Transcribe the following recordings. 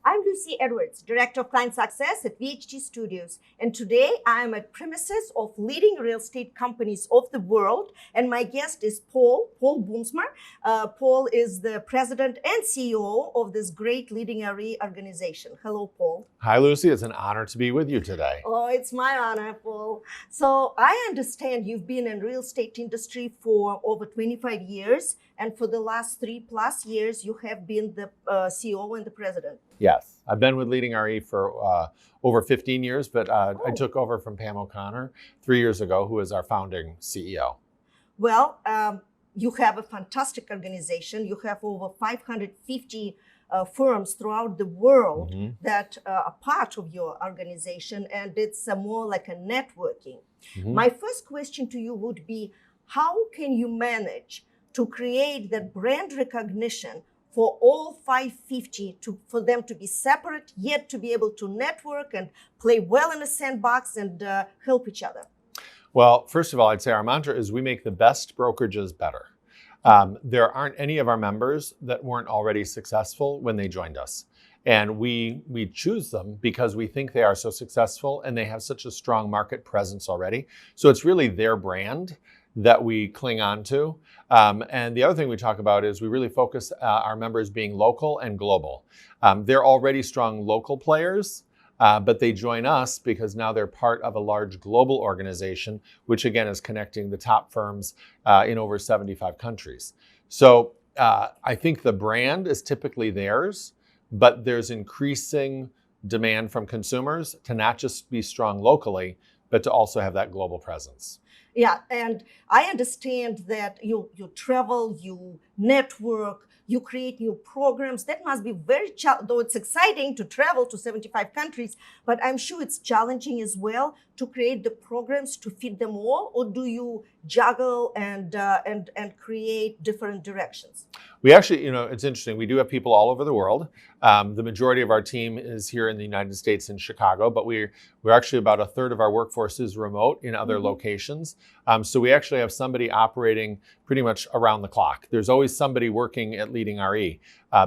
I'm Lucy Edwards, Director of Client Success at VHT Studios. And today I am at premises of leading real estate companies of the world. And my guest is Paul Boomsma. Paul is the president and CEO of this great LeadingRE organization. Hello, Paul. Hi, Lucy. It's an honor to be with you today. Oh, it's my honor, Paul. So I understand you've been in real estate industry for over 25 years. And for the last 3+ years, you have been the CEO and the president. Yes, I've been with LeadingRE for over 15 years, but I took over from Pam O'Connor 3 years ago, who is our founding CEO. Well, you have a fantastic organization. You have over 550 firms throughout the world that are part of your organization, and it's more like a networking. My first question to you would be, how can you manage to create that brand recognition for all 550 for them to be separate, yet to be able to network and play well in a sandbox and help each other? Well, first of all, I'd say our mantra is we make the best brokerages better. There aren't any of our members that weren't already successful when they joined us. And we choose them because we think they are so successful and they have such a strong market presence already. So it's really their brand that we cling on to. And the other thing we talk about is we really focus our members being local and global. They're already strong local players, but they join us because now they're part of a large global organization, which again is connecting the top firms in over 75 countries. So I think the brand is typically theirs, but there's increasing demand from consumers to not just be strong locally, but to also have that global presence. Yeah, and I understand that you travel, you network, you create new programs. That must be very though it's exciting to travel to 75 countries, but I'm sure it's challenging as well to create the programs to fit them all. Or do you juggle and create different directions? We actually, it's interesting. We do have people all over the world. The majority of our team is here in the United States in Chicago, but we're actually about a third of our workforce is remote in other locations. So we actually have somebody operating pretty much around the clock. There's always somebody working at LeadingRE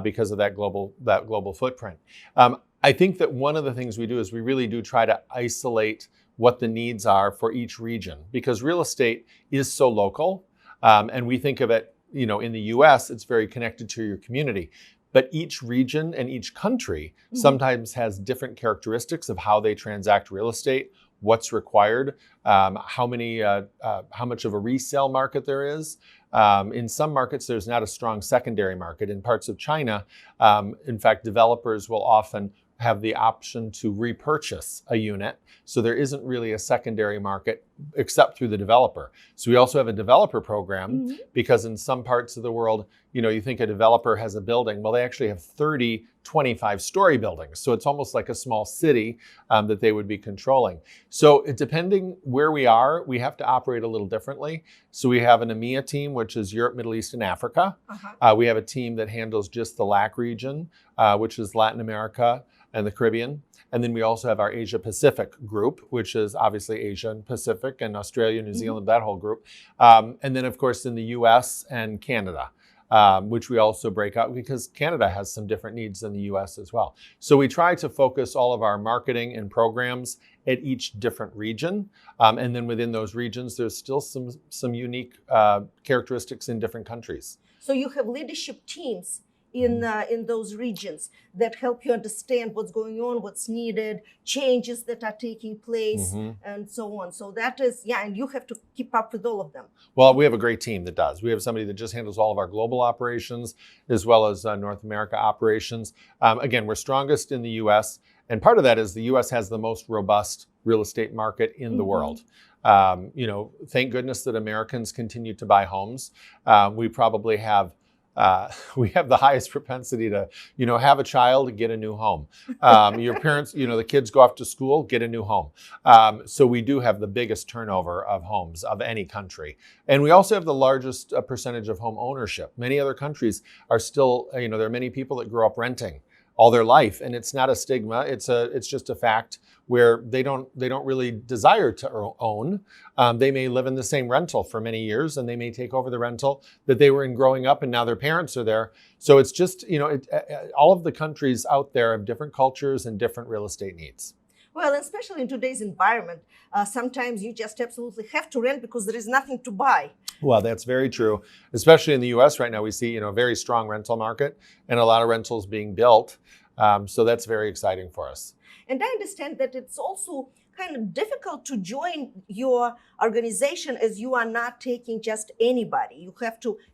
because of that global footprint. I think that one of the things we do is we really do try to isolate what the needs are for each region, because real estate is so local, and we think of it, in the US, it's very connected to your community. But each region and each country sometimes has different characteristics of how they transact real estate, what's required, how much of a resale market there is. In some markets, there's not a strong secondary market. In parts of China, in fact, developers will often have the option to repurchase a unit. So there isn't really a secondary market except through the developer. So we also have a developer program because in some parts of the world, you think a developer has a building. Well, they actually have 30 25-story buildings. So it's almost like a small city that they would be controlling. So depending where we are, we have to operate a little differently. So we have an EMEA team, which is Europe, Middle East, and Africa. We have a team that handles just the LAC region, which is Latin America and the Caribbean. And then we also have our Asia Pacific group, which is obviously Asia and Pacific and Australia, New Zealand, that whole group. And then of course in the US and Canada, which we also break out because Canada has some different needs than the US as well. So we try to focus all of our marketing and programs at each different region. And then within those regions, there's still some unique characteristics in different countries. So you have leadership teams in those regions that help you understand what's going on, what's needed, changes that are taking place, and so on. So that is, and you have to keep up with all of them. Well, we have a great team that does. We have somebody that just handles all of our global operations as well as North America operations. Again, we're strongest in the US, and part of that is the US has the most robust real estate market in the world. Thank goodness that Americans continue to buy homes. We probably have the highest propensity to, have a child, get a new home. Your parents, the kids go off to school, get a new home. So we do have the biggest turnover of homes of any country. And we also have the largest percentage of home ownership. Many other countries are still, there are many people that grow up renting. all their life, and it's not a stigma. It's just a fact where they don't really desire to own. They may live in the same rental for many years, and they may take over the rental that they were in growing up, and now their parents are there. So it's just, all of the countries out there have different cultures and different real estate needs. Well, especially in today's environment, sometimes you just absolutely have to rent because there is nothing to buy. Well, that's very true. Especially in the U.S. right now, we see a very strong rental market and a lot of rentals being built. So that's very exciting for us. And I understand that it's also kind of difficult to join your organization, as you are not taking just anybody.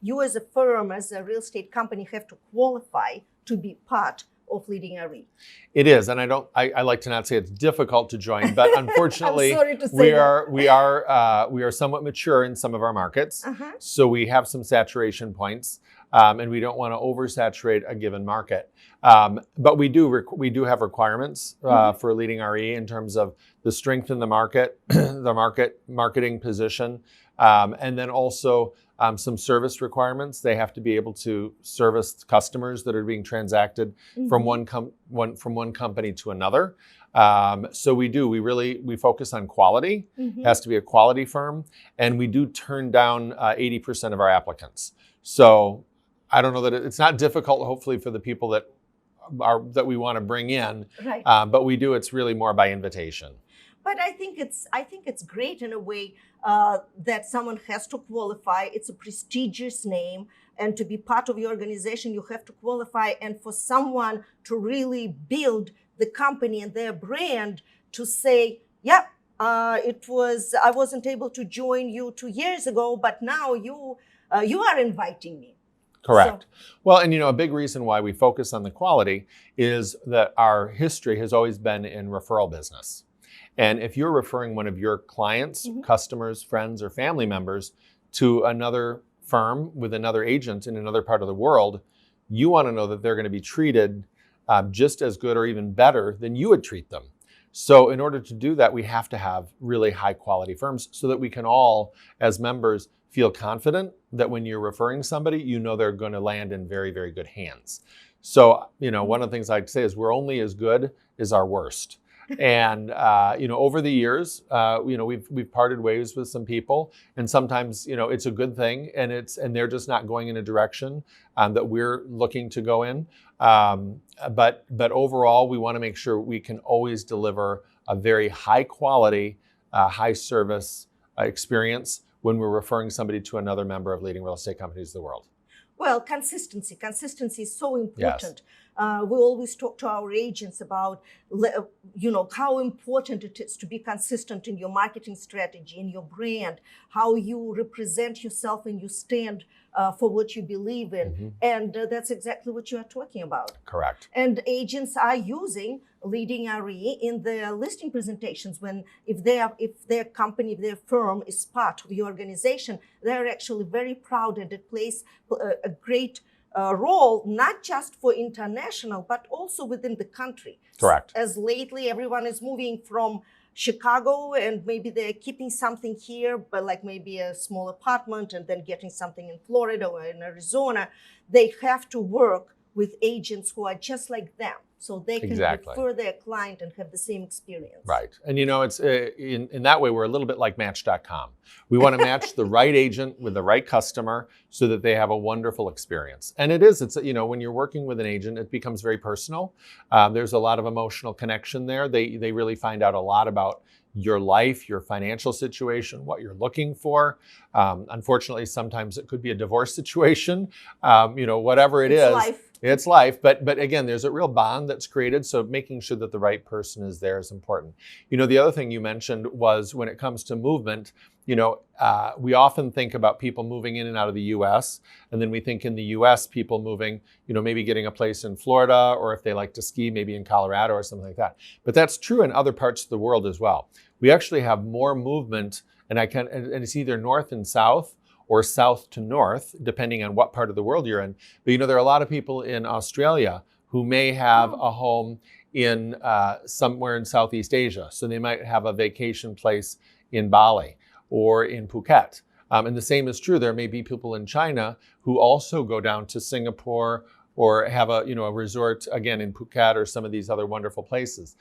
You as a firm, as a real estate company, have to qualify to be part of LeadingRE. It is, and I like to not say it's difficult to join, but unfortunately, I'm sorry to say we are somewhat mature in some of our markets, so we have some saturation points, and we don't want to oversaturate a given market. But we do have requirements for LeadingRE in terms of the strength in the market, the marketing position, and then also some service requirements. They have to be able to service customers that are being transacted from one company to another. So we focus on quality. It has to be a quality firm, and we do turn down 80% of our applicants. So I don't know that it's not difficult, hopefully, for the people that we want to bring in, right. But we do. It's really more by invitation. But I think it's great in a way that someone has to qualify. It's a prestigious name, and to be part of your organization, you have to qualify. And for someone to really build the company and their brand, to say, "Yeah, I wasn't able to join you 2 years ago, but now you are inviting me." Correct. Well, and a big reason why we focus on the quality is that our history has always been in referral business. And if you're referring one of your clients, customers, friends, or family members to another firm with another agent in another part of the world, you want to know that they're going to be treated just as good or even better than you would treat them. So in order to do that, we have to have really high quality firms so that we can all, as members, feel confident that when you're referring somebody, they're going to land in very, very good hands. So, one of the things I'd say is we're only as good as our worst. And, over the years, we've parted ways with some people, and sometimes, it's a good thing, and they're just not going in a direction that we're looking to go in. But overall, we want to make sure we can always deliver a very high quality, high service experience when we're referring somebody to another member of leading real estate companies of the world. Well, consistency is so important. Yes. We always talk to our agents about, how important it is to be consistent in your marketing strategy, in your brand, how you represent yourself and you stand for what you believe in. And that's exactly what you are talking about. Correct. And agents are using LeadingRE in their listing presentations if their company, if their firm is part of your organization, they're actually very proud, and it plays a great role, not just for international, but also within the country. Correct. As lately everyone is moving from Chicago, and maybe they're keeping something here, but like maybe a small apartment, and then getting something in Florida or in Arizona, they have to work with agents who are just like them, so they can refer their client and have the same experience. Right. And it's in that way, we're a little bit like Match.com. We want to match the right agent with the right customer so that they have a wonderful experience. And it's when you're working with an agent, it becomes very personal. There's a lot of emotional connection there. They really find out a lot about your life, your financial situation, what you're looking for. Unfortunately, sometimes it could be a divorce situation. Whatever it is. Life. It's life, but again, there's a real bond that's created, so making sure that the right person is there is important. The other thing you mentioned was when it comes to movement, we often think about people moving in and out of the U.S., and then we think in the U.S. people moving, maybe getting a place in Florida, or if they like to ski, maybe in Colorado or something like that. But that's true in other parts of the world as well. We actually have more movement, and it's either north and south, or south to north, depending on what part of the world you're in. But there are a lot of people in Australia who may have a home in somewhere in Southeast Asia. So they might have a vacation place in Bali or in Phuket. And the same is true. There may be people in China who also go down to Singapore or have a resort again in Phuket or some of these other wonderful places.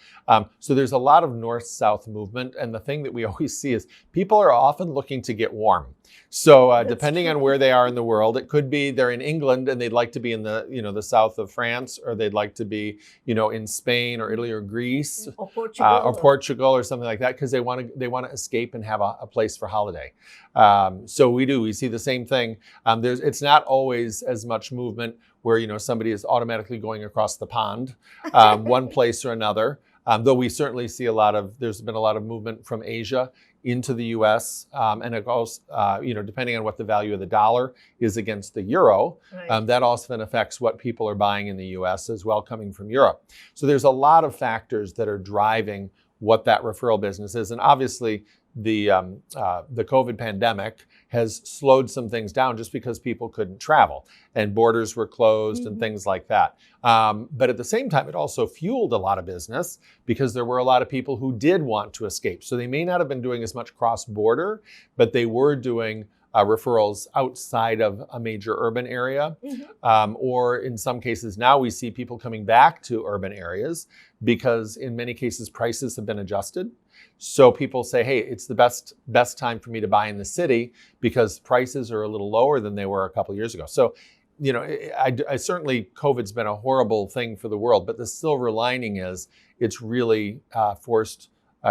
So there's a lot of north-south movement, and the thing that we always see is people are often looking to get warm. So depending on where they are in the world, it could be they're in England and they'd like to be in the south of France, or they'd like to be in Spain or Italy or Greece or Portugal or something like that, because they want to escape and have a place for holiday. So we see the same thing. It's not always as much movement where somebody is automatically going across the pond, one place or another. Though we certainly see there's been a lot of movement from Asia into the U.S. And it goes, depending on what the value of the dollar is against the euro, right. That often affects what people are buying in the U.S. as well, coming from Europe. So there's a lot of factors that are driving what that referral business is, and obviously the COVID pandemic has slowed some things down just because people couldn't travel and borders were closed and things like that. But at the same time, it also fueled a lot of business because there were a lot of people who did want to escape. So they may not have been doing as much cross-border, but they were doing referrals outside of a major urban area. Or in some cases now we see people coming back to urban areas because in many cases prices have been adjusted. So people say, hey, it's the best time for me to buy in the city because prices are a little lower than they were a couple of years ago. So, I certainly COVID's been a horrible thing for the world, but the silver lining is it's really forced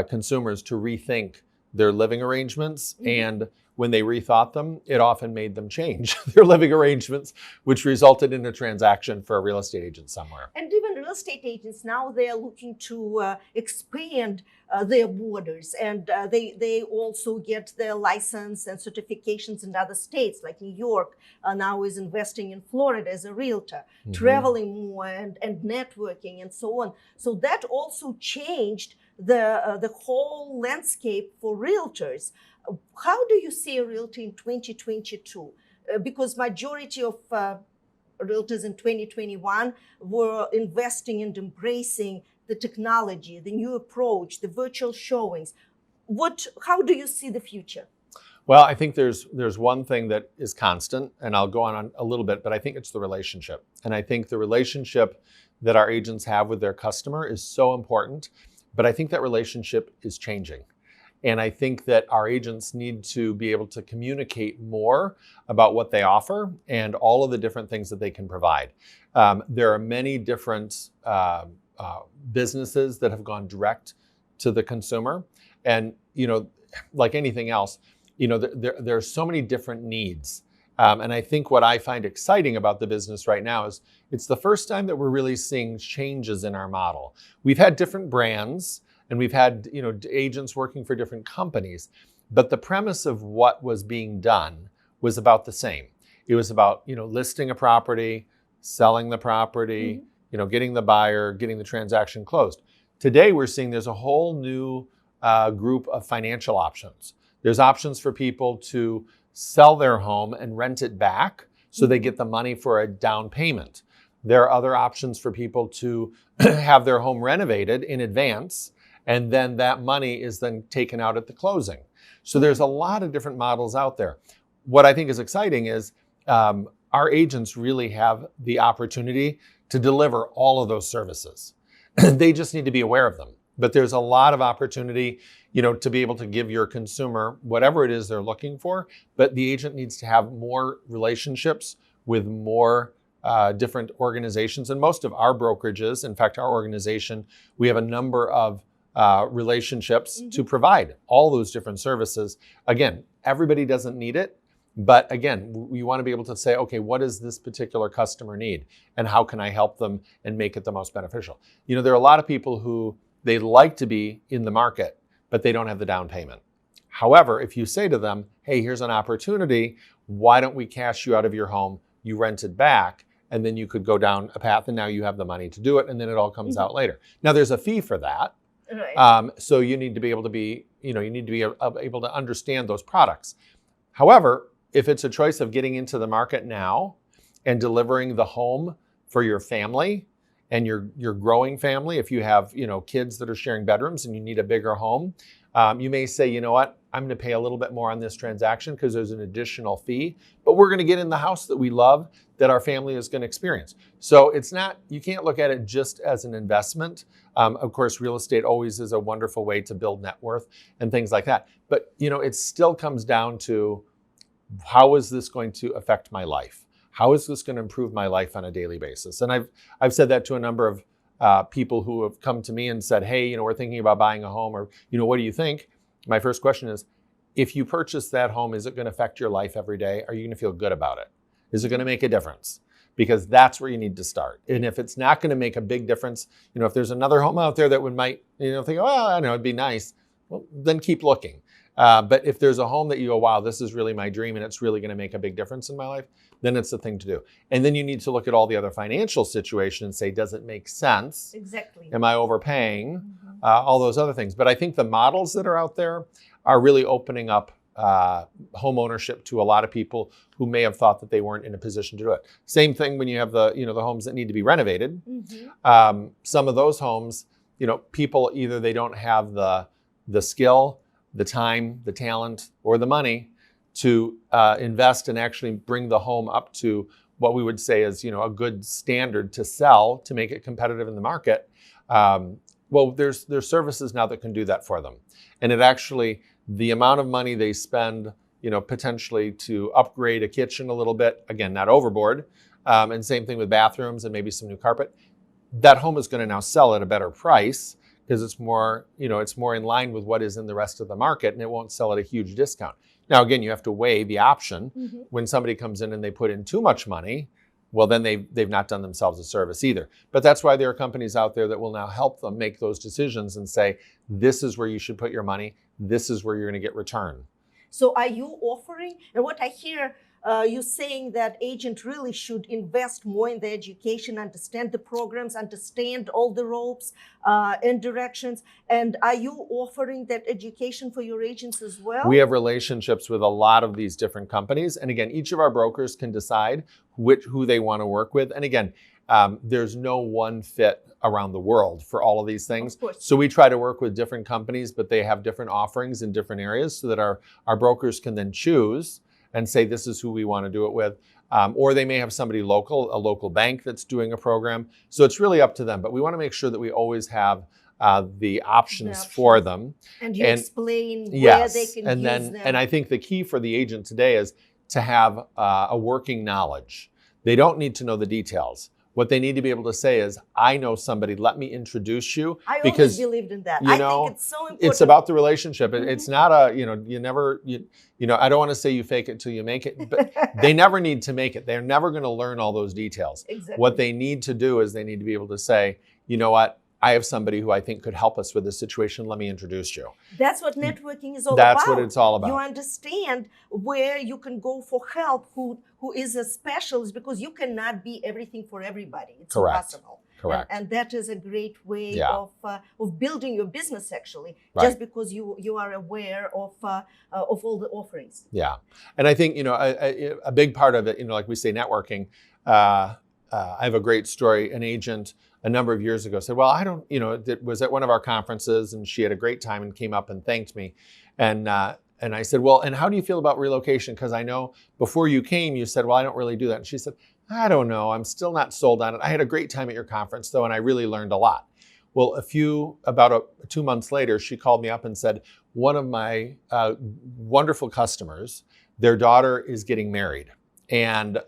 consumers to rethink their living arrangements. And when they rethought them, it often made them change their living arrangements, which resulted in a transaction for a real estate agent somewhere. And even real estate agents now, they are looking to expand their borders, and they also get their license and certifications in other states, like New York now is investing in Florida as a realtor, traveling more and networking and so on. So that also changed the whole landscape for realtors. How do you see a realtor in 2022? Because majority of realtors in 2021 were investing and embracing the technology, the new approach, the virtual showings. How do you see the future? Well, I think there's one thing that is constant, and I'll go on a little bit, but I think it's the relationship. And I think the relationship that our agents have with their customer is so important, but I think that relationship is changing. And I think that our agents need to be able to communicate more about what they offer and all of the different things that they can provide. There are many different businesses that have gone direct to the consumer. And, like anything else, there are so many different needs. And I think what I find exciting about the business right now is it's the first time that we're really seeing changes in our model. We've had different brands, and we've had, agents working for different companies, but the premise of what was being done was about the same. It was about, listing a property, selling the property, getting the buyer, getting the transaction closed. Today, we're seeing there's a whole new group of financial options. There's options for people to sell their home and rent it back so they get the money for a down payment. There are other options for people to have their home renovated in advance, and then that money is then taken out at the closing. So there's a lot of different models out there. What I think is exciting is our agents really have the opportunity to deliver all of those services. They just need to be aware of them. But there's a lot of opportunity, to be able to give your consumer whatever it is they're looking for. But the agent needs to have more relationships with more different organizations. And most of our brokerages, in fact, our organization, we have a number of relationships to provide all those different services. Again, everybody doesn't need it. But again, we want to be able to say, okay, what does this particular customer need? And how can I help them and make it the most beneficial? There are a lot of people who they like to be in the market, but they don't have the down payment. However, if you say to them, hey, here's an opportunity, why don't we cash you out of your home? You rent it back, and then you could go down a path, and now you have the money to do it, and then it all comes out later. Now, there's a fee for that. Right. So you need to be able to be, able to understand those products. However, if it's a choice of getting into the market now and delivering the home for your family and your growing family, if you have, kids that are sharing bedrooms and you need a bigger home, you may say, you know what, I'm going to pay a little bit more on this transaction because there's an additional fee, but we're going to get in the house that we love, that our family is going to experience. So it's not, you can't look at it just as an investment. Of course, real estate always is a wonderful way to build net worth and things like that. But, it still comes down to, how is this going to affect my life? How is this going to improve my life on a daily basis? And I've said that to a number of people who have come to me and said, hey, we're thinking about buying a home, or, what do you think? My first question is, if you purchase that home, is it going to affect your life every day? Are you going to feel good about it? Is it going to make a difference? Because that's where you need to start. And if it's not going to make a big difference, if there's another home out there that might, think, oh, I know, it'd be nice, well, then keep looking. But if there's a home that you go, wow, this is really my dream and it's really going to make a big difference in my life, then it's the thing to do. And then you need to look at all the other financial situations and say, does it make sense? Exactly. Am I overpaying? All those other things. But I think the models that are out there are really opening up home ownership to a lot of people who may have thought that they weren't in a position to do it. Same thing when you have the homes that need to be renovated. Some of those homes, people either they don't have the skill, the time, the talent, or the money to invest and actually bring the home up to what we would say is, a good standard to sell to make it competitive in the market. Well, there's services now that can do that for them. And it actually, the amount of money they spend, potentially to upgrade a kitchen a little bit, again, not overboard, and same thing with bathrooms and maybe some new carpet, that home is going to now sell at a better price because it's more, it's more in line with what is in the rest of the market, and it won't sell at a huge discount. Now, again, you have to weigh the option. When somebody comes in and they put in too much money, well, then they've not done themselves a service either. But that's why there are companies out there that will now help them make those decisions and say, this is where you should put your money. This is where you're going to get return. So are you offering, and what I hear you saying that agent really should invest more in the education, understand the programs, understand all the ropes and directions. And are you offering that education for your agents as well? We have relationships with a lot of these different companies. And again, each of our brokers can decide who they want to work with. And again, there's no one fit around the world for all of these things. So we try to work with different companies, but they have different offerings in different areas so that our brokers can then choose and say, this is who we want to do it with. Or they may have somebody local, a local bank that's doing a program. So it's really up to them. But we want to make sure that we always have the options for them. And you explain where they can use them. And I think the key for the agent today is to have a working knowledge. They don't need to know the details. What they need to be able to say is, I know somebody, let me introduce you. I always believed in that. I think it's so important. It's about the relationship. It's not I don't want to say you fake it till you make it, but they never need to make it. They're never going to learn all those details. Exactly. What they need to do is they need to be able to say, you know what? I have somebody who I think could help us with this situation. Let me introduce you. That's what networking is all about. That's what it's all about. You understand where you can go for help, who is a specialist, because you cannot be everything for everybody. It's impossible. Correct. And that is a great way of building your business, actually, just because you are aware of all the offerings. Yeah. And I think, a big part of it, like we say, networking. I have a great story. An agent a number of years ago said, well, I don't, it was at one of our conferences and she had a great time and came up and thanked me. And I said, well, and how do you feel about relocation? Because I know before you came, you said, well, I don't really do that. And she said, I don't know. I'm still not sold on it. I had a great time at your conference, though, and I really learned a lot. Well, about 2 months later, she called me up and said, one of my wonderful customers, their daughter is getting married, and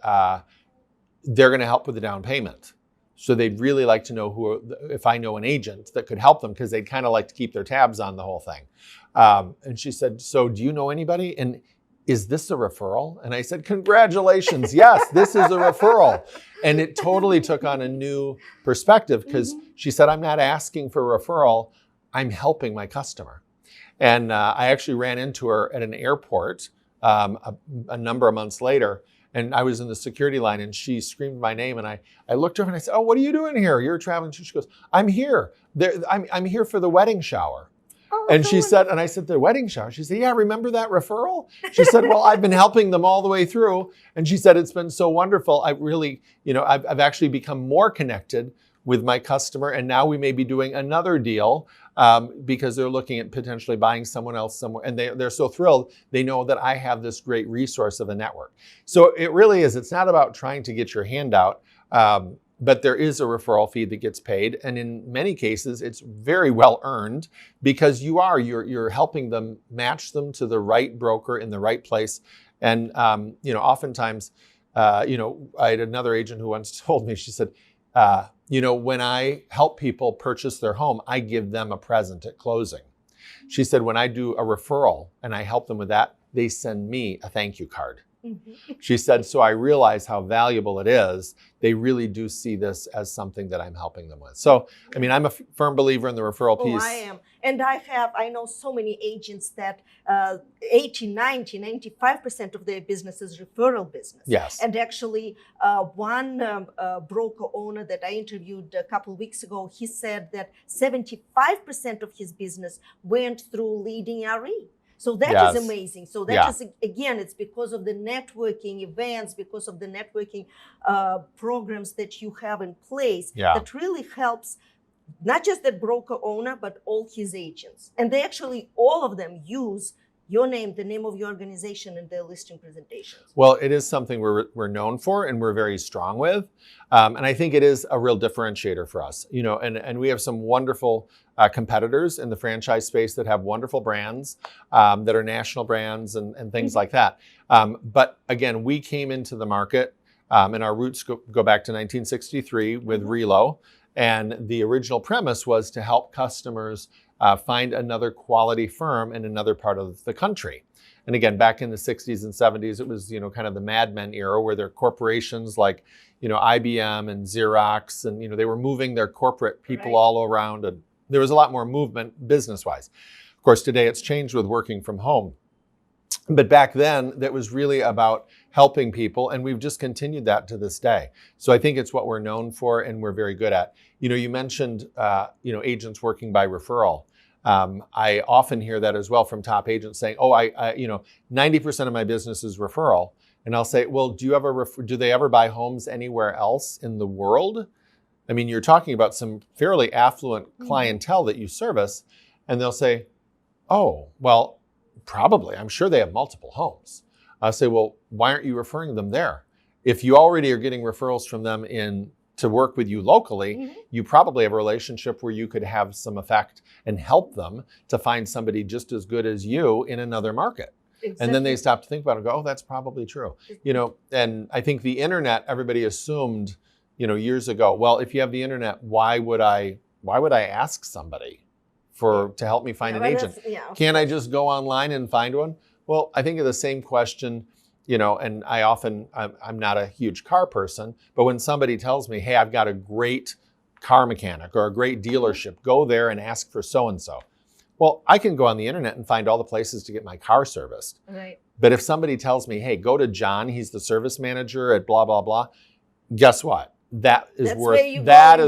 they're going to help with the down payment. So they'd really like to know if I know an agent that could help them, because they'd kind of like to keep their tabs on the whole thing. And she said, so do you know anybody? And is this a referral? And I said, congratulations. Yes, this is a referral. And it totally took on a new perspective, because she said, I'm not asking for a referral. I'm helping my customer. And I actually ran into her at an airport a number of months later. And I was in the security line and she screamed my name, and I looked over and I said, oh, what are you doing here? You're traveling. She goes, I'm here. I'm here for the wedding shower. Oh, and she said, and I said, the wedding shower? She said, yeah, remember that referral? She said, well, I've been helping them all the way through. And she said, it's been so wonderful. I really, I've actually become more connected with my customer, and now we may be doing another deal because they're looking at potentially buying someone else somewhere, and they're so thrilled. They know that I have this great resource of a network. So it really is. It's not about trying to get your hand out, but there is a referral fee that gets paid, and in many cases, it's very well earned because you're helping them, match them to the right broker in the right place, and oftentimes, I had another agent who once told me, she said, when I help people purchase their home, I give them a present at closing. She said, when I do a referral and I help them with that, they send me a thank you card. Mm-hmm. She said, so I realize how valuable it is. They really do see this as something that I'm helping them with. So, I mean, I'm a firm believer in the referral piece. Oh, I am. And I know so many agents that 80, 90, 95% of their business is referral business. Yes. And actually, one broker owner that I interviewed a couple of weeks ago, he said that 75% of his business went through LeadingRE. So that is amazing. So that is, again, it's because of the networking events, because of the networking programs that you have in place that really helps not just the broker owner, but all his agents. And they actually, all of them use your name, the name of your organization in their listing presentations. Well, it is something we're known for and we're very strong with. And I think it is a real differentiator for us, and we have some wonderful competitors in the franchise space that have wonderful brands that are national brands and things like that. But again, we came into the market and our roots go back to 1963 with Relo. And the original premise was to help customers find another quality firm in another part of the country. And again, back in the 60s and 70s, it was, kind of the Mad Men era where there are corporations like, IBM and Xerox, and, they were moving their corporate people all around. And there was a lot more movement business-wise. Of course, today it's changed with working from home. But back then, that was really about helping people, and we've just continued that to this day. So I think it's what we're known for and we're very good at. You mentioned, agents working by referral. I often hear that as well from top agents saying, oh, I 90% of my business is referral. And I'll say, well, do they ever buy homes anywhere else in the world? I mean, you're talking about some fairly affluent clientele that you service, and they'll say, oh, well, probably. I'm sure they have multiple homes. I'll say, well, why aren't you referring them there? If you already are getting referrals from them to work with you locally, you probably have a relationship where you could have some effect and help them to find somebody just as good as you in another market. Exactly. And then they stop to think about it and go, oh, that's probably true. And I think the internet, everybody assumed, years ago, well, if you have the internet, why would I ask somebody to help me find an agent? Can't I just go online and find one? Well, I think of the same question, and I'm not a huge car person, but when somebody tells me, hey, I've got a great car mechanic or a great dealership, go there and ask for so-and-so. Well, I can go on the internet and find all the places to get my car serviced. Right. But if somebody tells me, hey, go to John, he's the service manager at blah, blah, blah, guess what? That is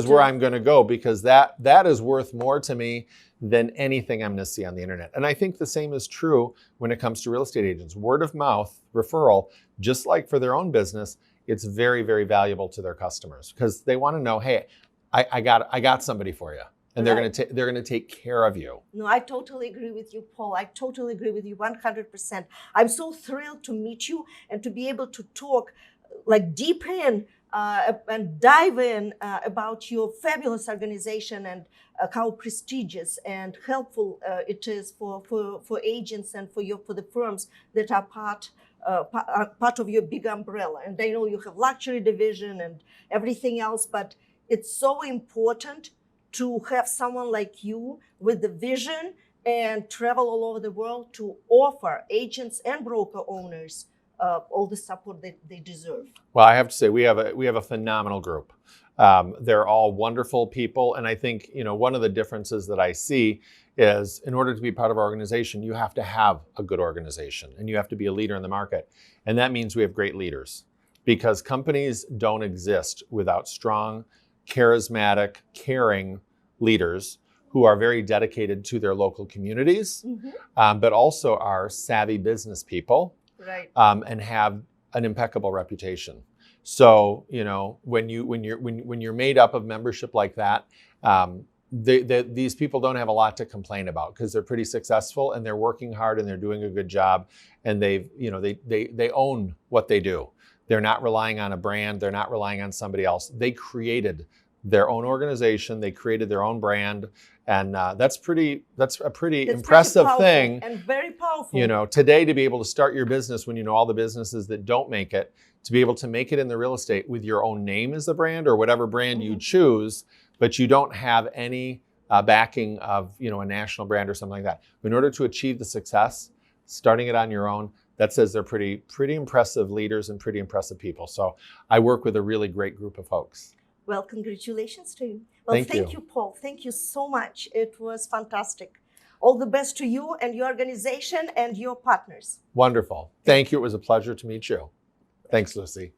where I'm going to go, because that is worth more to me than anything I'm going to see on the internet. And I think the same is true when it comes to real estate agents. Word of mouth referral, just like for their own business, it's very, very valuable to their customers because they want to know, hey, I got somebody for you. And they're going to take care of you. No, I totally agree with you, Paul. I totally agree with you 100%. I'm so thrilled to meet you and to be able to talk deep in and dive in about your fabulous organization and how prestigious and helpful it is for agents and for the firms that are part of your big umbrella. And I know you have luxury division and everything else, but it's so important to have someone like you with the vision and travel all over the world to offer agents and broker owners all the support that they deserve. Well, I have to say we have a phenomenal group. They're all wonderful people, and I think one of the differences that I see is in order to be part of our organization, you have to have a good organization and you have to be a leader in the market, and that means we have great leaders because companies don't exist without strong, charismatic, caring leaders who are very dedicated to their local communities, but also are savvy business people, right? And have an impeccable reputation. So, you know, when you're made up of membership like that, these people don't have a lot to complain about because they're pretty successful and they're working hard and they're doing a good job, and they own what they do. They're not relying on a brand. They're not relying on somebody else. They created their own organization. They created their own brand. And that's a pretty impressive thing. And very powerful. You know, today, to be able to start your business when you know all the businesses that don't make it, to be able to make it in the real estate with your own name as the brand or whatever brand you choose, but you don't have any backing of, you know, a national brand or something like that. In order to achieve the success, starting it on your own, that says they're pretty impressive leaders and pretty impressive people. So I work with a really great group of folks. Well, congratulations to you. Well, thank you, Paul. Thank you so much. It was fantastic. All the best to you and your organization and your partners. Wonderful. Thank you. It was a pleasure to meet you. Thanks, Lucy.